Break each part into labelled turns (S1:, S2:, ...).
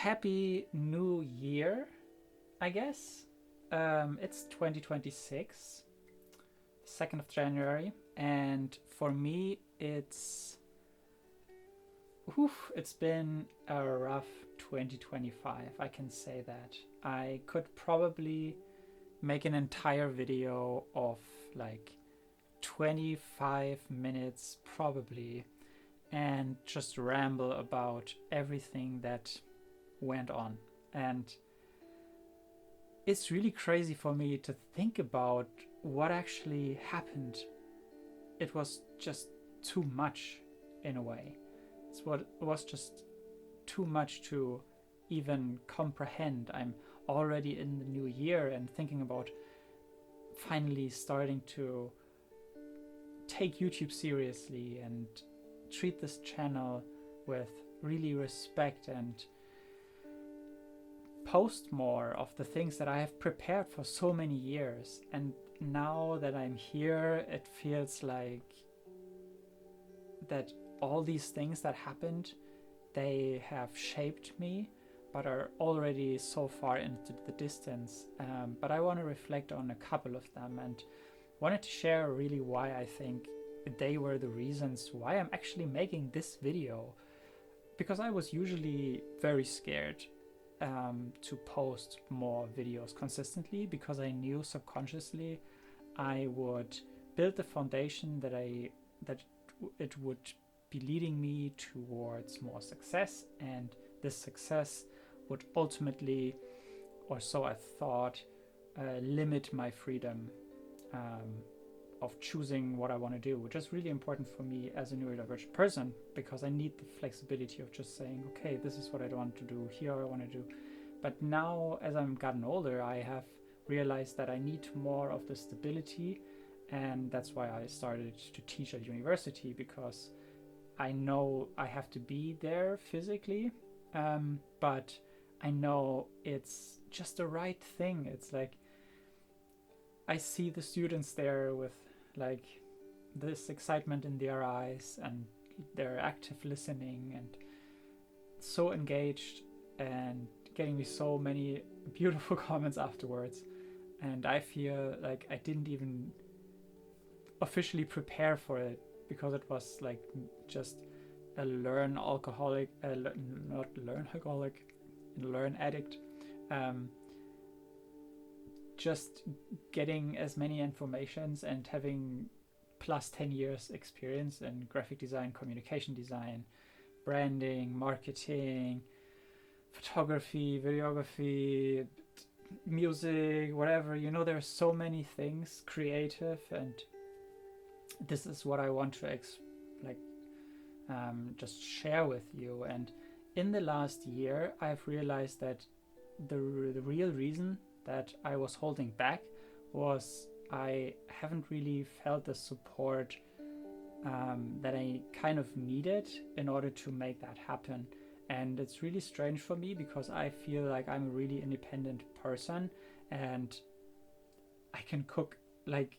S1: happy new year, I guess. It's 2026, 2nd of January, and for me, it's been a rough 2025. I can say that. I could probably make an entire video of like 25 minutes, probably, and just ramble about everything that went on. And it's really crazy for me to think about what actually happened. It was just too much in a way. It was just too much to even comprehend. I'm already in the new year and thinking about finally starting to take YouTube seriously and treat this channel with really respect and post more of the things that I have prepared for so many years. And now that I'm here, it feels like that all these things that happened, they have shaped me, but are already so far into the distance. But I want to reflect on a couple of them and wanted to share really why I think they were the reasons why I'm actually making this video. Because I was usually very scared to post more videos consistently, because I knew subconsciously I would build the foundation that it would be leading me towards more success, and this success would ultimately, or so I thought, limit my freedom of choosing what I want to do, which is really important for me as a neurodivergent person, because I need the flexibility of just saying, okay, this is what I want to do, here I want to do. But now, as I've gotten older, I have realized that I need more of the stability, and that's why I started to teach at university, because I know I have to be there physically, but I know it's just the right thing. It's like I see the students there with like this excitement in their eyes, and they're active listening and so engaged and getting me so many beautiful comments afterwards. And I feel like I didn't even officially prepare for it, because it was like just a learn addict, just getting as many informations and having plus 10 years experience in graphic design, communication design, branding, marketing, photography, videography, music, whatever, there are so many things creative, and this is what I want to just share with you. And in the last year, I've realized that the real reason that I was holding back was I haven't really felt the support that I kind of needed in order to make that happen. And it's really strange for me, because I feel like I'm a really independent person, and I can cook like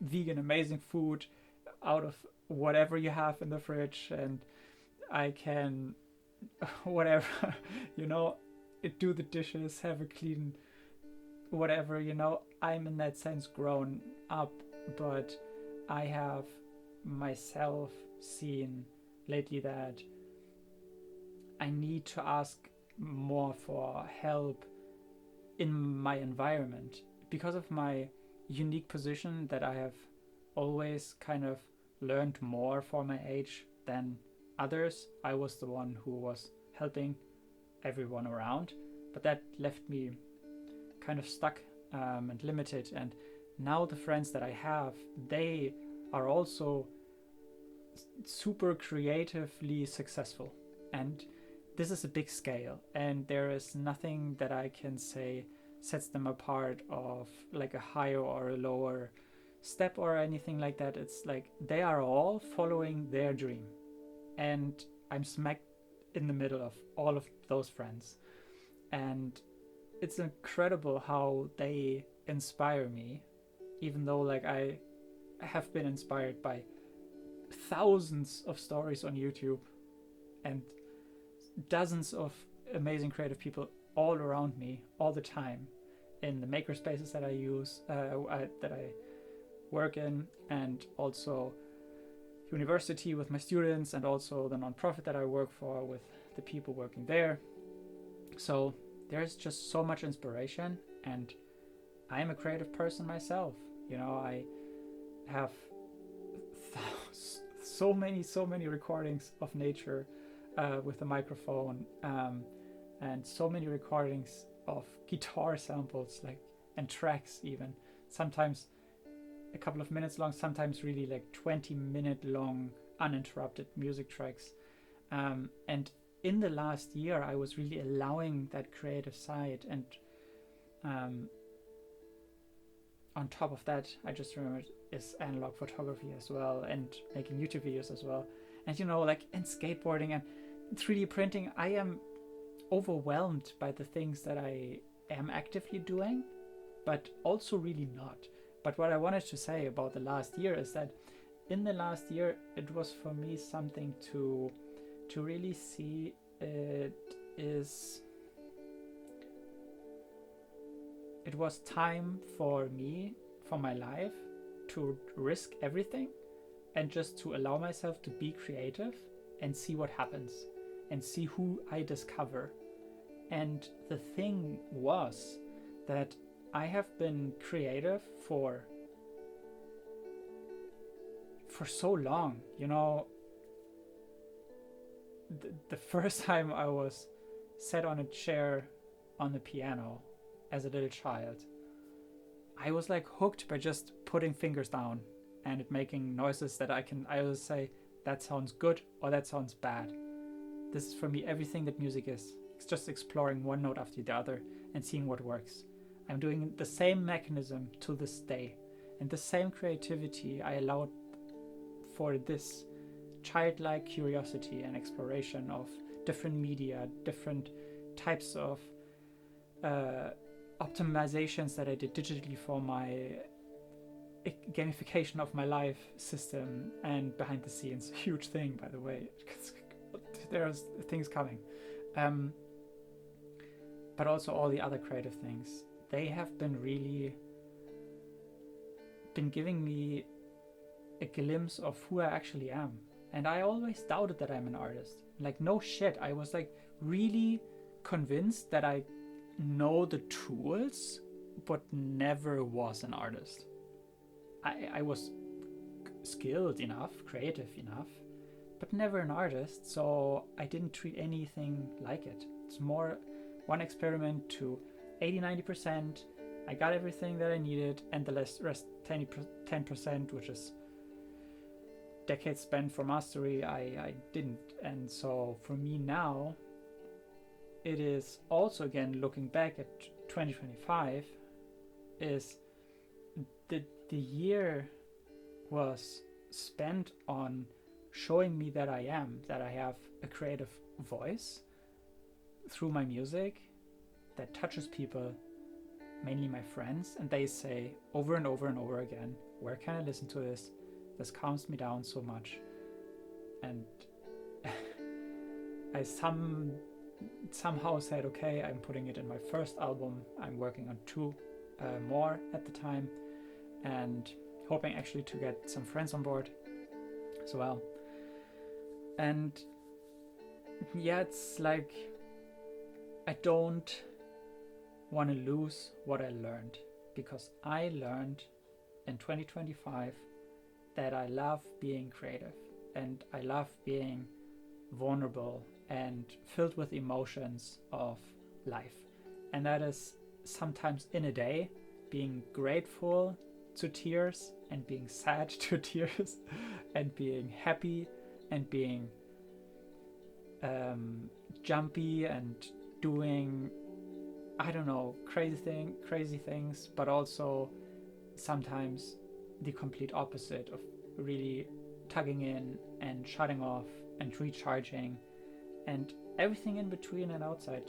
S1: vegan amazing food out of whatever you have in the fridge, and I can whatever do the dishes, have a clean whatever. I'm in that sense grown up, but I have myself seen lately that I need to ask more for help in my environment, because of my unique position that I have always kind of learned more for my age than others. I was the one who was helping everyone around, but that left me kind of stuck and limited. And now the friends that I have, they are also super creatively successful, and this is a big scale, and there is nothing that I can say sets them apart of like a higher or a lower step or anything like that. It's like they are all following their dream, and I'm smack in the middle of all of those friends, and it's incredible how they inspire me, even though like I have been inspired by thousands of stories on YouTube and dozens of amazing creative people all around me all the time in the maker spaces that I use, that I work in, and also university with my students, and also the nonprofit that I work for with the people working there. So there's just so much inspiration, and I'm a creative person myself. I have so many recordings of nature with the microphone, and so many recordings of guitar samples, and tracks even. Sometimes a couple of minutes long, sometimes really 20-minute long uninterrupted music tracks. And in the last year, I was really allowing that creative side. And on top of that, I just remembered, is analog photography as well, and making YouTube videos as well. And and skateboarding and 3D printing, I am overwhelmed by the things that I am actively doing, but also really not. But what I wanted to say about the last year is that in the last year, it was for me something to really see. It was time for me, for my life, to risk everything and just to allow myself to be creative and see what happens and see who I discover. And the thing was that I have been creative for so long. The first time I was sat on a chair on the piano as a little child, I was hooked by just putting fingers down and it making noises that I always say, that sounds good or that sounds bad. This is for me everything that music is. It's just exploring one note after the other and seeing what works. I'm doing the same mechanism to this day, and the same creativity I allowed for this childlike curiosity and exploration of different media, different types of optimizations that I did digitally for my gamification of my life system and behind the scenes. Huge thing, by the way. There's things coming. But also all the other creative things. They have been giving me a glimpse of who I actually am. And I always doubted that I'm an artist. No shit. I was really convinced that I know the tools, but never was an artist. I was skilled enough, creative enough, but never an artist. So I didn't treat anything like it. It's more one experiment to 80-90%. I got everything that I needed, and the rest 10%, which is decades spent for mastery, I didn't. And so for me now, it is also, again, looking back at 2025, is the year was spent on showing me that I have a creative voice through my music that touches people, mainly my friends, and they say over and over and over again, where can I listen to this? This calms me down so much. And I somehow said, okay, I'm putting it in my first album. I'm working on 2 more at the time, and hoping actually to get some friends on board as well. And yeah, it's I don't want to lose what I learned, because I learned in 2025 that I love being creative and I love being vulnerable and filled with emotions of life. And that is sometimes in a day being grateful to tears and being sad to tears and being happy and being jumpy and doing, I don't know, crazy things, but also sometimes the complete opposite of really tugging in and shutting off and recharging and everything in between and outside.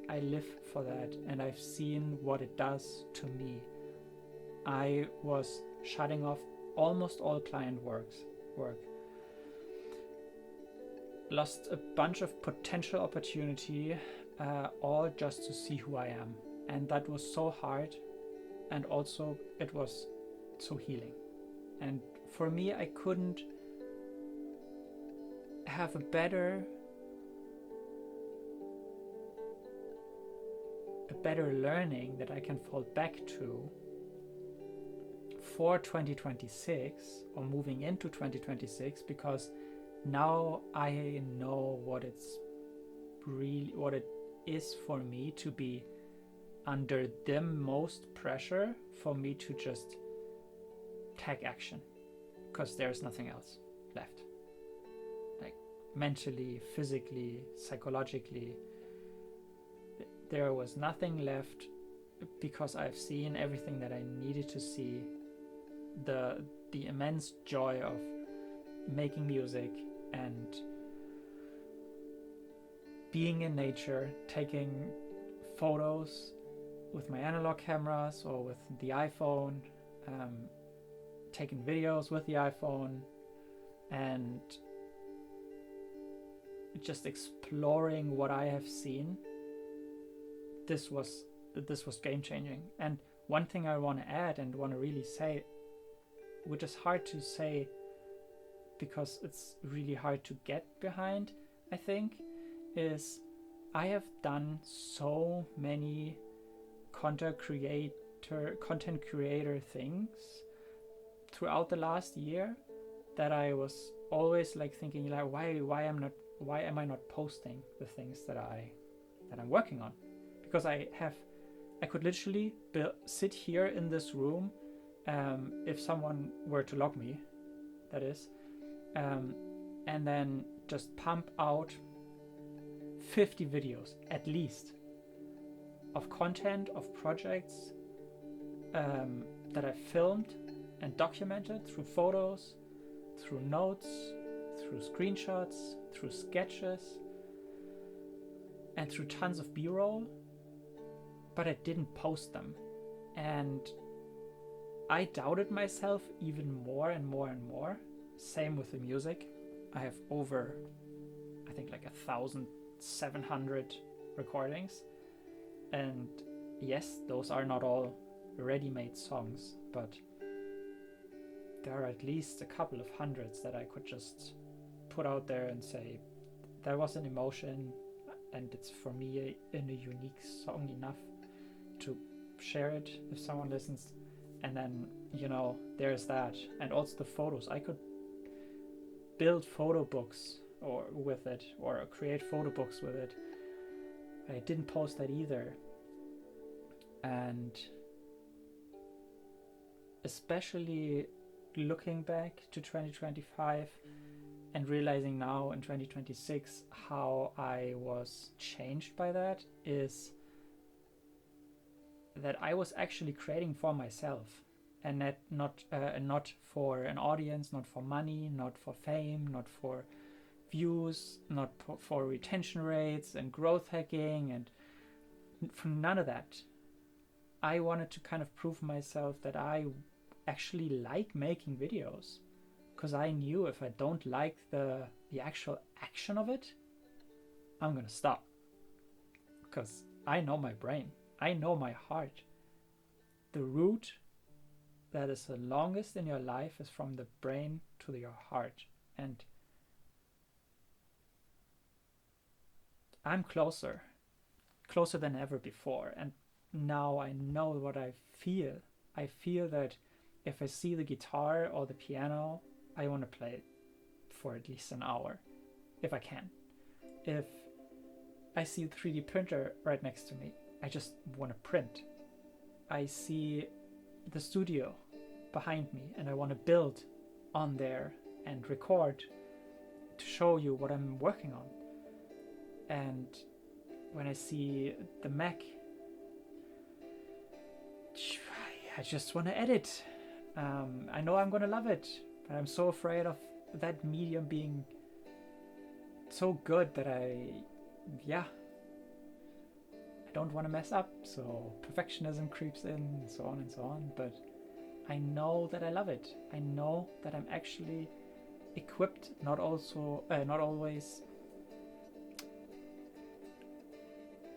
S1: I live for that, and I've seen what it does to me. I was shutting off almost all client work. lost a bunch of potential opportunity, all just to see who I am. And that was so hard, and also it was so healing. And for me, I couldn't have a better learning that I can fall back to for 2026 or moving into 2026, because now I know what it is for me to be under the most pressure for me to just take action, because there's nothing else left, like mentally, physically, psychologically. There was nothing left, because I've seen everything that I needed to see. The immense joy of making music and being in nature, taking photos with my analog cameras or with the iPhone, taking videos with the iPhone, and just exploring what I have seen. This was game changing. And one thing I want to add and want to really say, which is hard to say because it's really hard to get behind, I think, is I have done so many content creator things throughout the last year that I was always like thinking, like, why am I not posting the things that I'm working on? Because I could literally sit here in this room, if someone were to log me, that is, and then just pump out 50 videos at least of content, of projects that I filmed and documented through photos, through notes, through screenshots, through sketches, and through tons of B-roll, but I didn't post them. And I doubted myself even more and more and more. Same with the music. I have over, I think, like 1,700 recordings. And yes, those are not all ready-made songs, but there are at least a couple of hundreds that I could just put out there and say, there was an emotion, and it's for me in a unique song enough to share it if someone listens. And then, there's that. And also the photos. I could build photo books with it, or create photo books with it. I didn't post that either. And especially looking back to 2025 and realizing now in 2026 how I was changed by that, is that I was actually creating for myself, and that not for an audience, not for money, not for fame, not for views, not for retention rates and growth hacking, and for none of that. I wanted to kind of prove myself that I actually like making videos, because I knew if I don't like the actual action of it, I'm gonna stop, because I know my brain, I know my heart. The route that is the longest in your life is from the brain to your heart, and I'm closer than ever before. And now I know what I feel. I feel that if I see the guitar or the piano, I want to play it for at least an hour, if I can. If I see the 3D printer right next to me, I just want to print. I see the studio behind me and I want to build on there and record to show you what I'm working on. And when I see the Mac, I just want to edit. I know I'm going to love it, but I'm so afraid of that medium being so good that I don't want to mess up. So perfectionism creeps in, and so on and so on. But I know that I love it. I know that I'm actually equipped, not always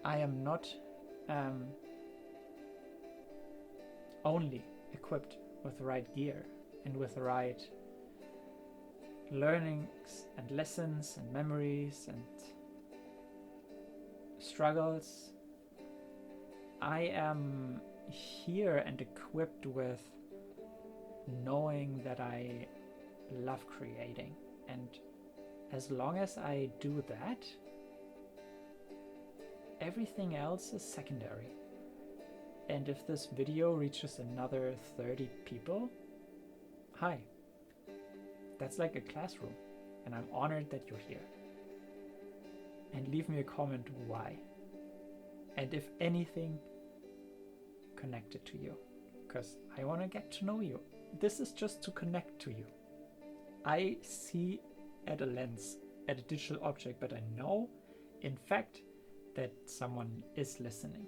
S1: I am not only equipped with the right gear and with the right learnings and lessons and memories and struggles. I am here and equipped with knowing that I love creating, and as long as I do that, everything else is secondary. And if this video reaches another 30 people, hi, that's like a classroom, and I'm honored that you're here. And leave me a comment why, and if anything connected to you, because I want to get to know you. This is just to connect to you. I see at a lens, at a digital object, but I know in fact that someone is listening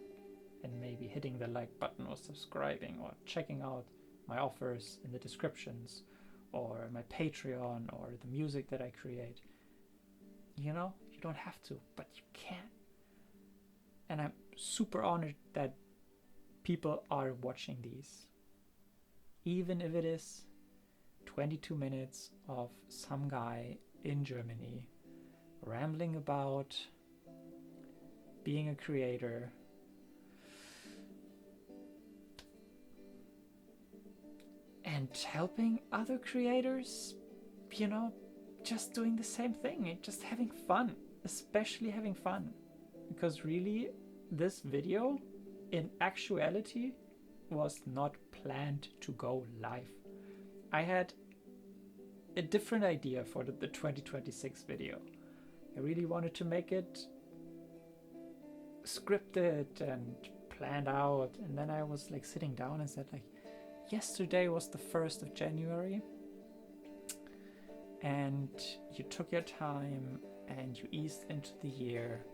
S1: and maybe hitting the like button or subscribing or checking out my offers in the descriptions or my Patreon or the music that I create. You know, you don't have to, but you can. And I'm super honored that people are watching these. Even if it is 22 minutes of some guy in Germany rambling about being a creator, and helping other creators, you know, just doing the same thing and just having fun, especially having fun. Because really, this video in actuality was not planned to go live. I had a different idea for the 2026 video. I really wanted to make it scripted and planned out, and then I was like sitting down and said like, yesterday was the 1st of January and you took your time and you eased into the year,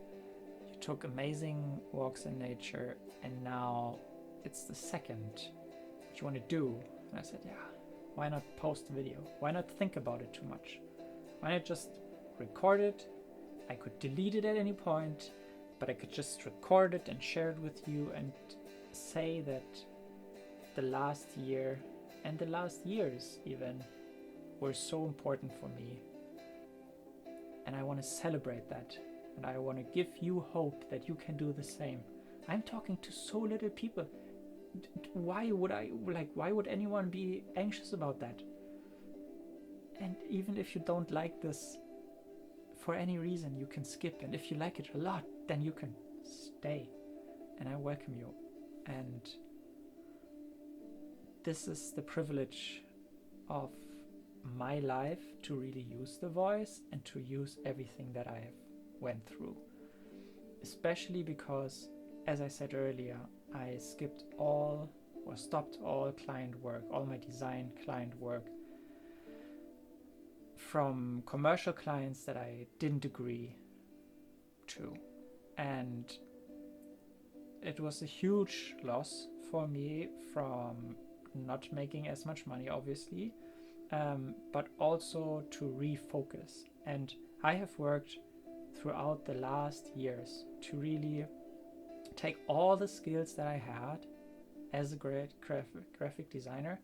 S1: you took amazing walks in nature, and now it's the 2nd. What you want to do? And I said, yeah, why not post a video? Why not think about it too much? Why not just record it? I could delete it at any point, but I could just record it and share it with you and say that the last year and the last years even were so important for me. And I want to celebrate that. And I want to give you hope that you can do the same. I'm talking to so little people. Why would anyone be anxious about that? And even if you don't like this for any reason, you can skip. And if you like it a lot, then you can stay. And I welcome you. And this is the privilege of my life, to really use the voice and to use everything that I have went through. Especially because, as I said earlier, I stopped all client work, all my design client work, from commercial clients that I didn't agree to. And it was a huge loss for me, from not making as much money, obviously, but also to refocus. And I have worked throughout the last years to really take all the skills that I had as a great graphic designer,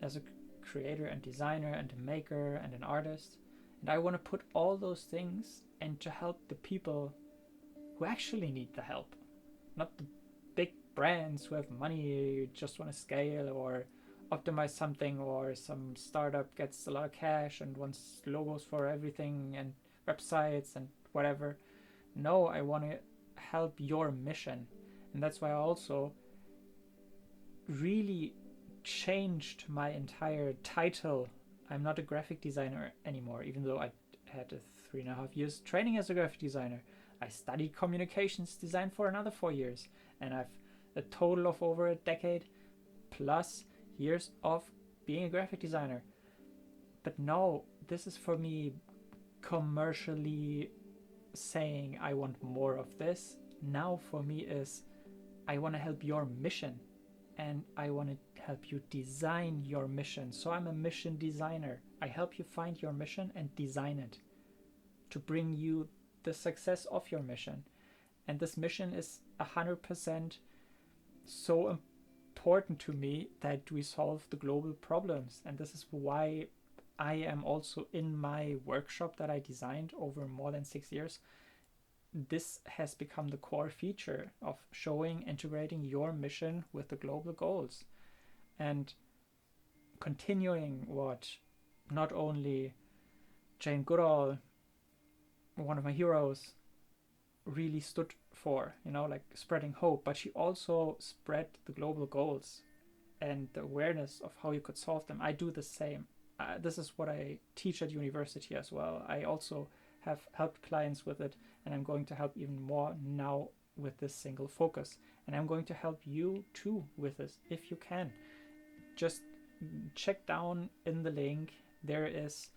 S1: as a creator and designer and a maker and an artist, and I want to put all those things and to help the people who actually need the help, not the big brands who have money, just want to scale or optimize something, or some startup gets a lot of cash and wants logos for everything and websites and whatever. No, I want to help your mission. And that's why I also really changed my entire title. I'm not a graphic designer anymore, even though I had a 3.5 years training as a graphic designer. I studied communications design for another 4 years, and I've a total of over a decade plus years of being a graphic designer. But no, this is for me commercially saying I want more of this. Now for me is I want to help your mission, and I want to help you design your mission. So I'm a mission designer. I help you find your mission and design it to bring you the success of your mission. And this mission is 100% so important to me that we solve the global problems. And this is why I am also in my workshop that I designed over more than 6 years. This has become the core feature of showing, integrating your mission with the global goals, and continuing what not only Jane Goodall, one of my heroes, really stood for, like spreading hope, but she also spread the global goals and the awareness of how you could solve them. I do the same. This is what I teach at university as well. I also have helped clients with it, and I'm going to help even more now with this single focus. And I'm going to help you too with this if you can. Just check down in the link. There is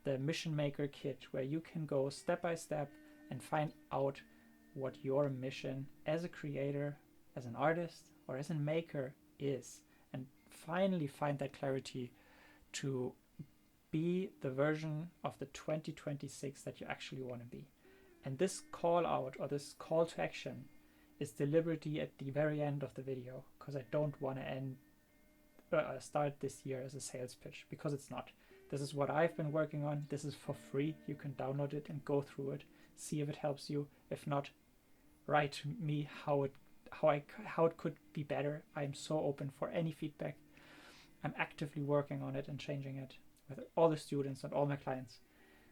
S1: the Mission Maker Kit where you can go step by step and find out what your mission as a creator, as an artist, or as a maker is, and finally find that clarity to be the version of the 2026 that you actually want to be. And this call out, or this call to action, is deliberately at the very end of the video, because I don't want to start this year as a sales pitch, because it's not. This is what I've been working on. This is for free. You can download it and go through it, see if it helps you. If not, write to me how it could be better. I'm so open for any feedback. I'm actively working on it and changing it with all the students and all my clients.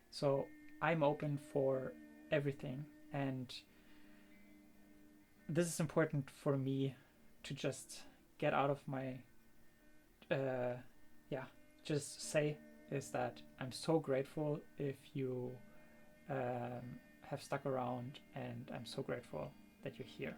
S1: So I'm open for everything, and this is important for me to just get out of my just say is that I'm so grateful if you have stuck around, and I'm so grateful that you're here.